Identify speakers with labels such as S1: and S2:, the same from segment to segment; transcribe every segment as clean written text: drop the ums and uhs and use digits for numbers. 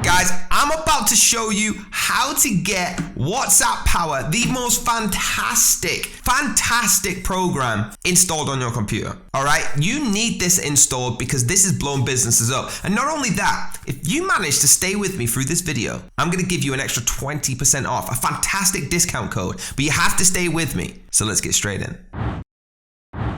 S1: Guys, I'm about to show you how to get WhatsApp Power, the most fantastic program installed on your computer. All right, you need this installed because this is blowing businesses up. And not only that, if you manage to stay with me through this video, I'm gonna give you an extra 20% off, a fantastic discount code, but you have to stay with me. So let's get straight in.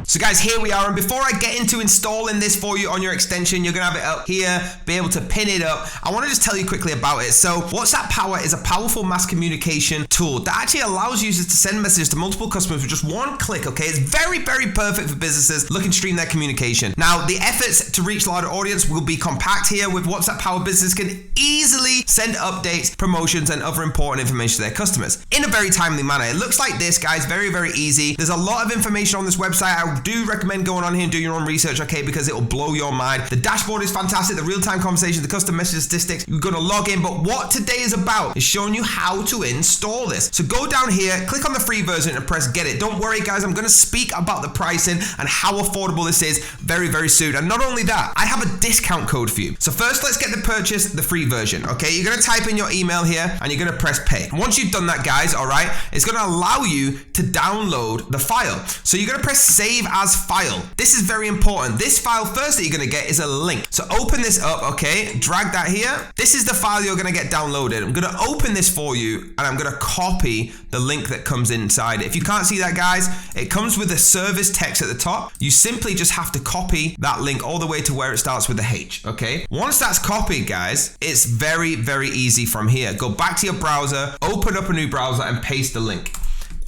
S1: So guys, here we are, and before I get into installing this for you on your extension, you're gonna have it up here, be able to pin it up. I wanna just tell you quickly about it. So WhatsApp Power is a powerful mass communication tool that actually allows users to send messages to multiple customers with just one click, okay? It's very perfect for businesses looking to stream their communication. Now, the efforts to reach larger audience will be compact here. With WhatsApp Power, businesses can easily send updates, promotions, and other important information to their customers in a very timely manner. It looks like this, guys, very easy. There's a lot of information on this website. I do recommend going on here and doing your own research, okay, because it will blow your mind. The dashboard is fantastic, the real-time conversations, the custom message statistics. You're gonna log in, but what today is about is showing you how to install this. So go down here, click on the free version and press get it. Don't worry, guys, I'm gonna speak about the pricing and how affordable this is very soon. And not only that, I have a discount code for you. So first, let's get the free version, okay? You're gonna type in your email here and you're gonna press pay. Once you've done that, guys, all right, it's gonna allow you to download the file. So you're gonna press save as file. This is very important. This file first that you're gonna get is a link. So open this up, okay? Drag that here. This is the file you're gonna get downloaded. I'm gonna open this for you and I'm gonna copy the link that comes inside it. If you can't see that, guys, it comes with a service text at the top. You simply just have to copy that link all the way to where it starts with the H, okay? Once that's copied, guys, it's very easy from here. Go back to your browser, open up a new browser and paste the link.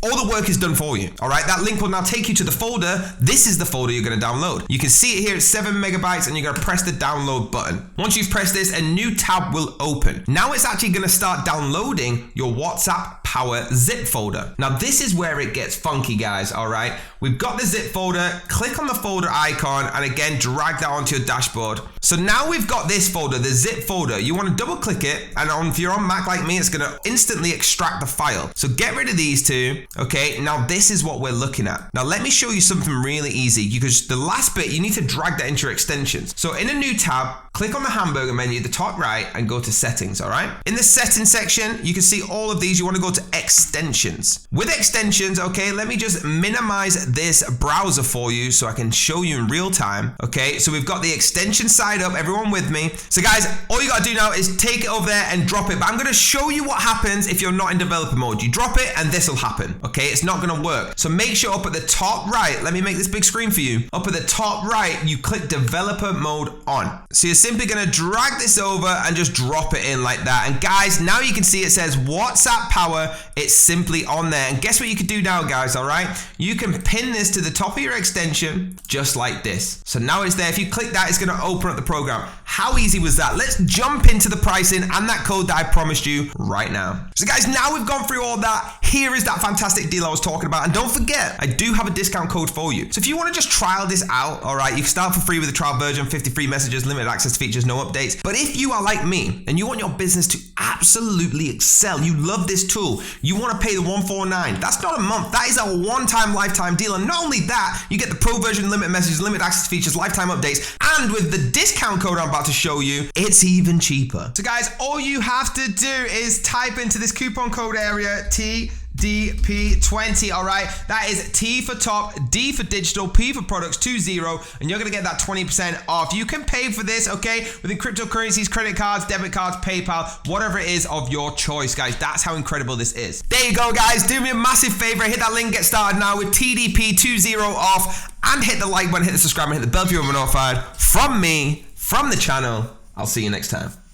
S1: All the work is done for you, all right? That link will now take you to the folder. This is the folder you're gonna download. You can see it here, it's 7 megabytes, and you're gonna press the download button. Once you've pressed this, a new tab will open. Now it's actually gonna start downloading your WhatsApp Power zip folder. Now this is where it gets funky, guys, all right? We've got the zip folder, click on the folder icon, and again, drag that onto your dashboard. So now we've got this folder, the zip folder. You wanna double click it, and if you're on Mac like me, it's gonna instantly extract the file. So get rid of these two. Okay, now this is what we're looking at. Now let me show you something really easy, because the last bit, you need to drag that into your extensions. So in a new tab, click on the hamburger menu at the top right and go to settings, all right? In the settings section, you can see all of these. You wanna go to extensions. With extensions, okay, let me just minimize this browser for you so I can show you in real time, okay? So we've got the extension side up, everyone with me. So guys, all you gotta do now is take it over there and drop it, but I'm gonna show you what happens if you're not in developer mode. You drop it and this will happen. Okay, it's not gonna work. So make sure up at the top right, let me make this big screen for you. Up at the top right, you click developer mode on. So you're simply gonna drag this over and just drop it in like that. And guys, now you can see it says WhatsApp Power. It's simply on there. And guess what you can do now, guys, all right? You can pin this to the top of your extension, just like this. So now it's there. If you click that, it's gonna open up the program. How easy was that? Let's jump into the pricing and that code that I promised you right now. So guys, now we've gone through all that. Here is that fantastic deal I was talking about. And don't forget, I do have a discount code for you. So if you want to just trial this out, all right, you can start for free with the trial version, 50 free messages, limited access features, no updates. But if you are like me and you want your business to absolutely excel, you love this tool, you want to pay the $149. That's not a month. That is a one-time lifetime deal. And not only that, you get the pro version, limited messages, limited access features, lifetime updates. And with the discount code I'm about to show you, it's even cheaper. So guys, all you have to do is type into this coupon code area, TDP20, all right? That is T for top, D for digital, P for products, 20, and you're gonna get that 20% off. You can pay for this, okay, within cryptocurrencies, credit cards, debit cards, PayPal, whatever it is of your choice, guys. That's how incredible this is. There you go, guys. Do me a massive favor, hit that link, get started now with TDP20 off, and hit the like button, hit the subscribe, and hit the bell if you want to be notified from me, from the channel. I'll see you next time.